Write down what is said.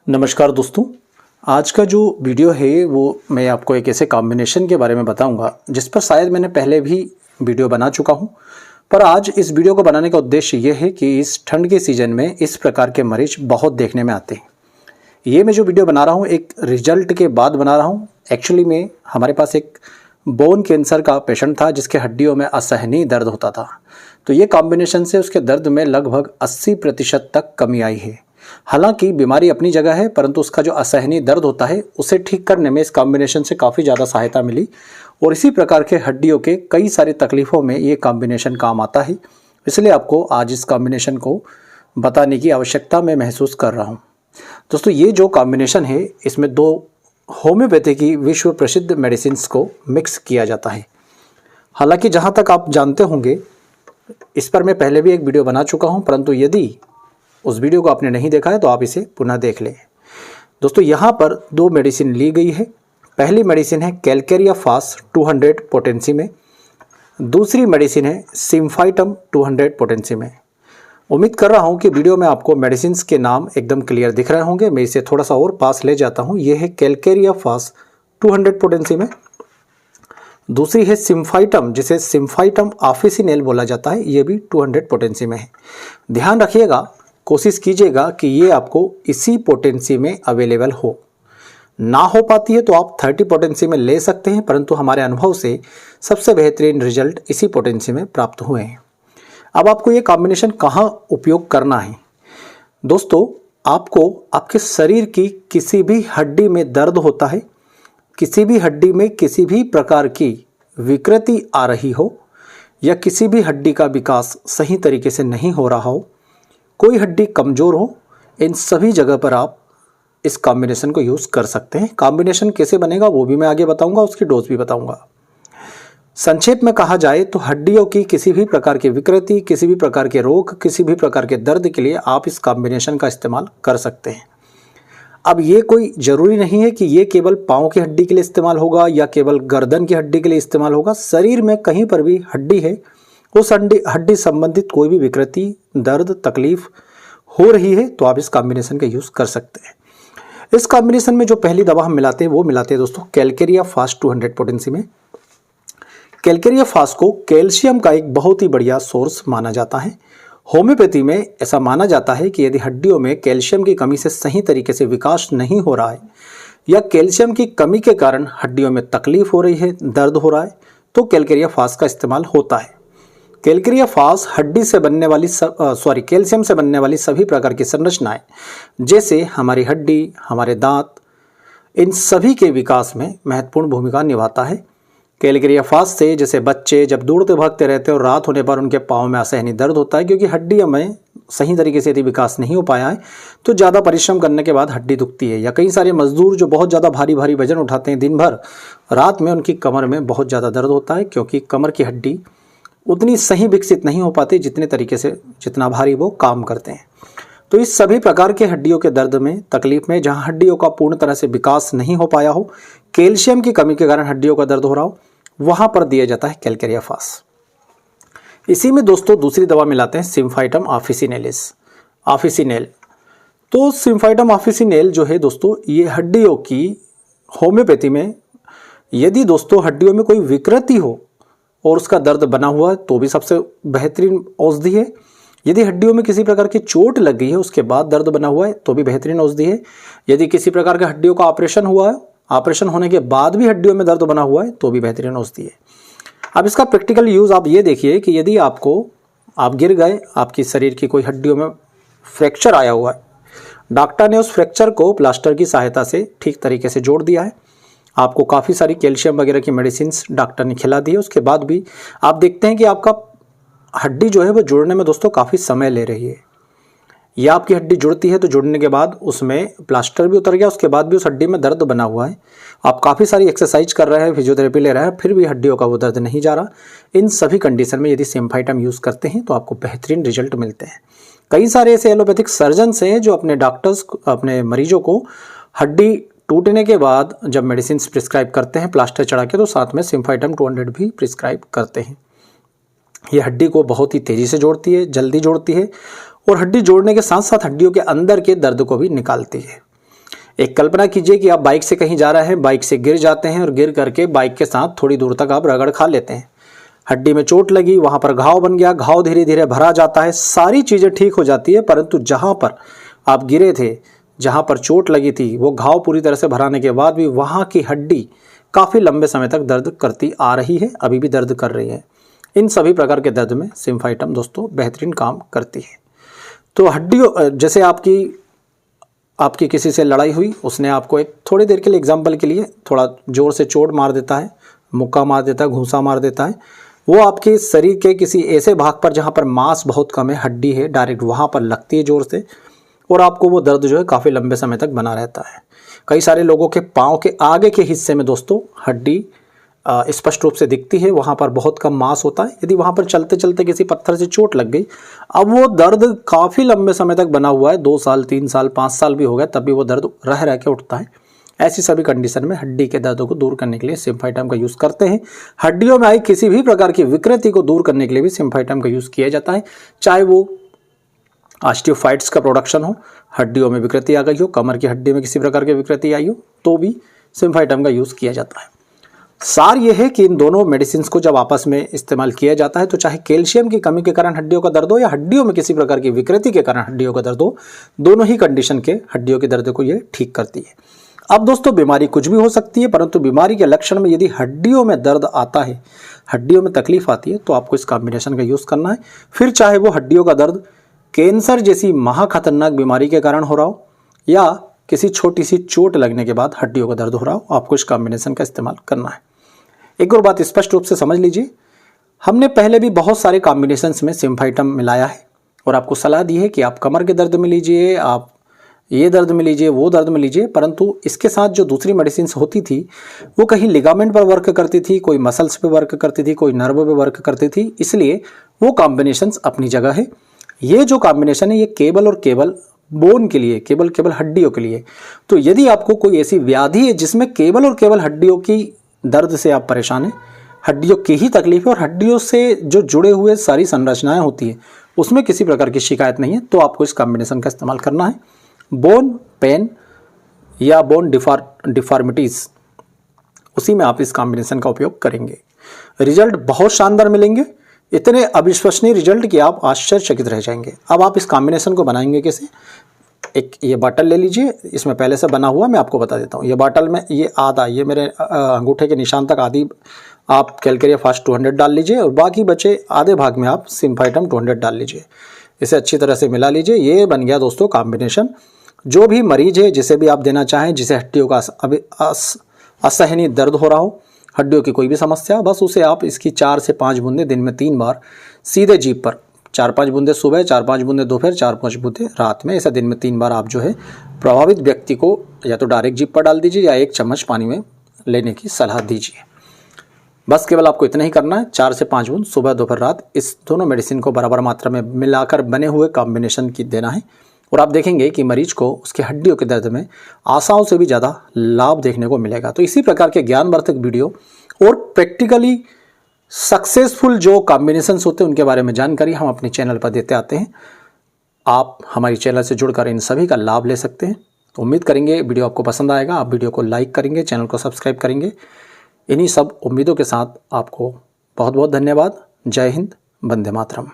नमस्कार दोस्तों, आज का जो वीडियो है वो मैं आपको एक ऐसे कॉम्बिनेशन के बारे में बताऊंगा जिस पर शायद मैंने पहले भी वीडियो बना चुका हूं। पर आज इस वीडियो को बनाने का उद्देश्य ये है कि इस ठंड के सीज़न में इस प्रकार के मरीज बहुत देखने में आते हैं। ये मैं जो वीडियो बना रहा हूँ एक रिजल्ट के बाद बना रहा हूँ। एक्चुअली में हमारे पास एक बोन कैंसर का पेशेंट था जिसके हड्डियों में असहनीय दर्द होता था। तो ये कॉम्बिनेशन से उसके दर्द में लगभग 80% तक कमी आई है। हालांकि बीमारी अपनी जगह है, परंतु उसका जो असहनीय दर्द होता है उसे ठीक करने में इस कॉम्बिनेशन से काफ़ी ज़्यादा सहायता मिली। और इसी प्रकार के हड्डियों के कई सारी तकलीफ़ों में ये कॉम्बिनेशन काम आता है। इसलिए आपको आज इस कॉम्बिनेशन को बताने की आवश्यकता मैं महसूस कर रहा हूँ। दोस्तों, ये जो कॉम्बिनेशन है इसमें दो होम्योपैथी की विश्व प्रसिद्ध मेडिसिन्स को मिक्स किया जाता है। हालांकि जहाँ तक आप जानते होंगे इस पर मैं पहले भी एक वीडियो बना चुका हूँ, परंतु यदि उस वीडियो को आपने नहीं देखा है तो आप इसे पुनः देख लें। दोस्तों, यहाँ पर दो मेडिसिन ली गई है। पहली मेडिसिन है कैलकेरिया फास 200 पोटेंसी में, दूसरी मेडिसिन है सिम्फाइटम 200 पोटेंसी में। उम्मीद कर रहा हूँ कि वीडियो में आपको मेडिसिन के नाम एकदम क्लियर दिख रहे होंगे। मैं इसे थोड़ा सा और पास ले जाता हूँ। ये है कैलकेरिया फास 200 पोटेंसी में, दूसरी है सिम्फाइटम जिसे सिम्फाइटम ऑफिसिनेल बोला जाता है, ये भी 200 पोटेंसी में है। ध्यान रखिएगा, कोशिश कीजिएगा कि ये आपको इसी पोटेंसी में अवेलेबल हो। ना हो पाती है तो आप 30 पोटेंसी में ले सकते हैं, परंतु हमारे अनुभव से सबसे बेहतरीन रिजल्ट इसी पोटेंसी में प्राप्त हुए हैं। अब आपको ये कॉम्बिनेशन कहाँ उपयोग करना है? दोस्तों, आपको आपके शरीर की किसी भी हड्डी में दर्द होता है, किसी भी हड्डी में किसी भी प्रकार की विकृति आ रही हो या किसी भी हड्डी का विकास सही तरीके से नहीं हो रहा हो, कोई हड्डी कमज़ोर हो, इन सभी जगह पर आप इस कॉम्बिनेशन को यूज़ कर सकते हैं। कॉम्बिनेशन कैसे बनेगा वो भी मैं आगे बताऊंगा, उसकी डोज भी बताऊंगा। संक्षेप में कहा जाए तो हड्डियों की किसी भी प्रकार की विकृति, किसी भी प्रकार के रोग, किसी भी प्रकार के दर्द के लिए आप इस कॉम्बिनेशन का इस्तेमाल कर सकते हैं। अब ये कोई ज़रूरी नहीं है कि ये केवल पाँव की हड्डी के लिए इस्तेमाल होगा या केवल गर्दन की हड्डी के लिए इस्तेमाल होगा। शरीर में कहीं पर भी हड्डी है, उस हड्डी संबंधित कोई भी विकृति, दर्द, तकलीफ हो रही है तो आप इस कॉम्बिनेशन का यूज़ कर सकते हैं। इस कॉम्बिनेशन में जो पहली दवा हम मिलाते हैं वो मिलाते हैं दोस्तों कैलकेरिया फास 200 पोटेंसी में। कैलकेरिया फास को कैल्शियम का एक बहुत ही बढ़िया सोर्स माना जाता है। होम्योपैथी में ऐसा माना जाता है कि यदि हड्डियों में कैल्शियम की कमी से सही तरीके से विकास नहीं हो रहा है या कैल्शियम की कमी के कारण हड्डियों में तकलीफ हो रही है, दर्द हो रहा है, तो कैलकेरिया फास का इस्तेमाल होता है। कैलकेरिया फास हड्डी से बनने वाली कैल्शियम से बनने वाली सभी प्रकार की संरचनाएं जैसे हमारी हड्डी, हमारे दांत, इन सभी के विकास में महत्वपूर्ण भूमिका निभाता है। कैलकेरिया फास से जैसे बच्चे जब दौड़ते भागते रहते हैं और रात होने पर उनके पाँव में असहनीय दर्द होता है, क्योंकि हड्डियों में सही तरीके से यदि विकास नहीं हो पाया है तो ज़्यादा परिश्रम करने के बाद हड्डी दुखती है। या कई सारे मजदूर जो बहुत ज़्यादा भारी भारी वजन उठाते हैं दिन भर, रात में उनकी कमर में बहुत ज़्यादा दर्द होता है, क्योंकि कमर की हड्डी उतनी सही विकसित नहीं हो पाती जितने तरीके से जितना भारी वो काम करते हैं। तो इस सभी प्रकार के हड्डियों के दर्द में, तकलीफ में, जहां हड्डियों का पूर्ण तरह से विकास नहीं हो पाया हो, कैल्शियम की कमी के कारण हड्डियों का दर्द हो रहा हो, वहां पर दिया जाता है कैलकेरिया फास। इसी में दोस्तों दूसरी दवा मिलाते हैं सिम्फाइटम ऑफिसिनेल। तो सिम्फाइटम ऑफिसिनेल जो है दोस्तों, ये हड्डियों की होम्योपैथी में यदि दोस्तों हड्डियों में कोई विकृति हो और उसका दर्द बना हुआ है तो भी सबसे बेहतरीन औषधि है। यदि हड्डियों में किसी प्रकार की चोट लग गई है उसके बाद दर्द बना हुआ है तो भी बेहतरीन औषधि है। यदि किसी प्रकार का हड्डियों का ऑपरेशन हुआ है, ऑपरेशन होने के बाद भी हड्डियों में दर्द बना हुआ है तो भी बेहतरीन औषधि है। अब इसका प्रैक्टिकल यूज़ आप ये देखिए कि यदि आप गिर गए, आपकी शरीर की कोई हड्डियों में फ्रैक्चर आया हुआ है, डॉक्टर ने उस फ्रैक्चर को प्लास्टर की सहायता से ठीक तरीके से जोड़ दिया है, आपको काफ़ी सारी कैल्शियम वगैरह की मेडिसिन डॉक्टर ने खिला दी है, उसके बाद भी आप देखते हैं कि आपका हड्डी जो है वो जुड़ने में दोस्तों काफ़ी समय ले रही है। या आपकी हड्डी जुड़ती है तो जुड़ने के बाद उसमें प्लास्टर भी उतर गया, उसके बाद भी उस हड्डी में दर्द बना हुआ है, आप काफ़ी सारी एक्सरसाइज कर रहे हैं, फिजियोथेरेपी ले रहे हैं, फिर भी हड्डियों का वो दर्द नहीं जा रहा। इन सभी कंडीशन में यदि सिम्फाइटम यूज़ करते हैं तो आपको बेहतरीन रिजल्ट मिलते हैं। कई सारे ऐसे एलोपैथिक सर्जन्स हैं जो अपने मरीजों को हड्डी टूटने के बाद जब मेडिसिन प्रिस्क्राइब करते हैं प्लास्टर चढ़ा के, तो साथ में सिम्फाइटम 200 भी प्रिस्क्राइब करते हैं। ये हड्डी को बहुत ही तेज़ी से जोड़ती है, जल्दी जोड़ती है और हड्डी जोड़ने के साथ साथ हड्डियों के अंदर के दर्द को भी निकालती है। एक कल्पना कीजिए कि आप बाइक से कहीं जा रहे हैं, बाइक से गिर जाते हैं और गिर करके बाइक के साथ थोड़ी दूर तक आप रगड़ खा लेते हैं, हड्डी में चोट लगी, वहाँ पर घाव बन गया, घाव धीरे धीरे भरा जाता है, सारी चीज़ें ठीक हो जाती है, परंतु जहाँ पर आप गिरे थे, जहाँ पर चोट लगी थी, वो घाव पूरी तरह से भराने के बाद भी वहाँ की हड्डी काफ़ी लंबे समय तक दर्द करती आ रही है, अभी भी दर्द कर रही है। इन सभी प्रकार के दर्द में सिम्फाइटम दोस्तों बेहतरीन काम करती है। तो हड्डियों, जैसे आपकी किसी से लड़ाई हुई, उसने आपको एक थोड़ी देर के लिए, एग्जाम्पल के लिए, थोड़ा ज़ोर से चोट मार देता है, मुक्का मार देता है, घूंसा मार देता है, वो आपके शरीर के किसी ऐसे भाग पर जहाँ पर मांस बहुत कम है, हड्डी है, डायरेक्ट वहाँ पर लगती है ज़ोर से, और आपको वो दर्द जो है काफ़ी लंबे समय तक बना रहता है। कई सारे लोगों के पाँव के आगे के हिस्से में दोस्तों हड्डी स्पष्ट रूप से दिखती है, वहाँ पर बहुत कम मांस होता है। यदि वहाँ पर चलते चलते किसी पत्थर से चोट लग गई, अब वो दर्द काफ़ी लंबे समय तक बना हुआ है, 2 साल 3 साल 5 साल भी हो गए, तब भी वो दर्द रह के उठता है। ऐसी सभी कंडीशन में हड्डी के दर्दों को दूर करने के लिए सिम्फाइटम का यूज़ करते हैं। हड्डियों में आई किसी भी प्रकार की विकृति को दूर करने के लिए भी सिम्फाइटम का यूज़ किया जाता है, चाहे वो ऑस्टियोफाइट्स का प्रोडक्शन हो, हड्डियों में विकृति आ गई हो, कमर की हड्डी में किसी प्रकार की विकृति आई हो, तो भी सिम्फाइटम का यूज़ किया जाता है। सार ये है कि इन दोनों मेडिसिन को जब आपस में इस्तेमाल किया जाता है, तो चाहे कैल्शियम की कमी के कारण हड्डियों का दर्द हो या हड्डियों में किसी प्रकार की विकृति के कारण हड्डियों का दर्द हो, दोनों ही कंडीशन के हड्डियों के दर्द को ये ठीक करती है। अब दोस्तों बीमारी कुछ भी हो सकती है, परंतु बीमारी के लक्षण में यदि हड्डियों में दर्द आता है, हड्डियों में तकलीफ आती है, तो आपको इस कॉम्बिनेशन का यूज़ करना है। फिर चाहे वो हड्डियों का दर्द कैंसर जैसी महाखतरनाक बीमारी के कारण हो रहा हो या किसी छोटी सी चोट लगने के बाद हड्डियों का दर्द हो रहा हो, आपको इस कॉम्बिनेशन का इस्तेमाल करना है। एक और बात स्पष्ट रूप से समझ लीजिए, हमने पहले भी बहुत सारे कॉम्बिनेशंस में सिम्फाइटम मिलाया है और आपको सलाह दी है कि आप कमर के दर्द में लीजिए, आप ये दर्द में लीजिए, वो दर्द में लीजिए, परंतु इसके साथ जो दूसरी मेडिसिन होती थी वो कहीं लिगामेंट पर वर्क करती थी, कोई मसल्स पे वर्क करती थी, कोई नर्व पे वर्क करती थी, इसलिए वो कॉम्बिनेशंस अपनी जगह है। ये जो कॉम्बिनेशन है ये केवल और केवल बोन के लिए, केवल हड्डियों के लिए। तो यदि आपको कोई ऐसी व्याधि है जिसमें केवल और केवल हड्डियों की दर्द से आप परेशान हैं, हड्डियों की ही तकलीफ है और हड्डियों से जो जुड़े हुए सारी संरचनाएं होती है उसमें किसी प्रकार की शिकायत नहीं है, तो आपको इस कॉम्बिनेशन का इस्तेमाल करना है। बोन पेन या बोन डिफॉर्मिटीज़, उसी में आप इस कॉम्बिनेशन का उपयोग करेंगे। रिजल्ट बहुत शानदार मिलेंगे, इतने अविश्वसनीय रिजल्ट कि आप आश्चर्यचकित रह जाएंगे। अब आप इस कॉम्बिनेशन को बनाएंगे कैसे? एक ये बॉटल ले लीजिए, इसमें पहले से बना हुआ मैं आपको बता देता हूँ। ये बॉटल में ये आधा, ये मेरे अंगूठे के निशान तक आधी आप कैलकेरिया फास्ट 200 डाल लीजिए और बाकी बचे आधे भाग में आप सिम्फाइटम 200 डाल लीजिए। इसे अच्छी तरह से मिला लीजिए। ये बन गया दोस्तों कॉम्बिनेशन। जो भी मरीज है, जिसे भी आप देना चाहें, जिसे हड्डियों का असहनीय दर्द हो रहा हो, हड्डियों की कोई भी समस्या, बस उसे आप इसकी 4 से 5 बूंदे दिन में 3 बार सीधे जीभ पर, 4-5 बूंदे सुबह, 4-5 बूंदे दोपहर, 4-5 बूंदे रात में, ऐसा दिन में 3 बार आप जो है प्रभावित व्यक्ति को या तो डायरेक्ट जीभ पर डाल दीजिए या 1 चम्मच पानी में लेने की सलाह दीजिए। बस केवल आपको इतना ही करना है, 4 से 5 बूंद सुबह दोपहर रात इस दोनों मेडिसिन को बराबर मात्रा में मिलाकर बने हुए कॉम्बिनेशन की देना है और आप देखेंगे कि मरीज को उसके हड्डियों के दर्द में आशाओं से भी ज़्यादा लाभ देखने को मिलेगा। तो इसी प्रकार के ज्ञानवर्धक वीडियो और प्रैक्टिकली सक्सेसफुल जो कॉम्बिनेशंस होते हैं उनके बारे में जानकारी हम अपने चैनल पर देते आते हैं। आप हमारी चैनल से जुड़कर इन सभी का लाभ ले सकते हैं। तो उम्मीद करेंगे वीडियो आपको पसंद आएगा, आप वीडियो को लाइक करेंगे, चैनल को सब्सक्राइब करेंगे। इन्हीं सब उम्मीदों के साथ आपको बहुत बहुत धन्यवाद। जय हिंद, वंदे मातरम।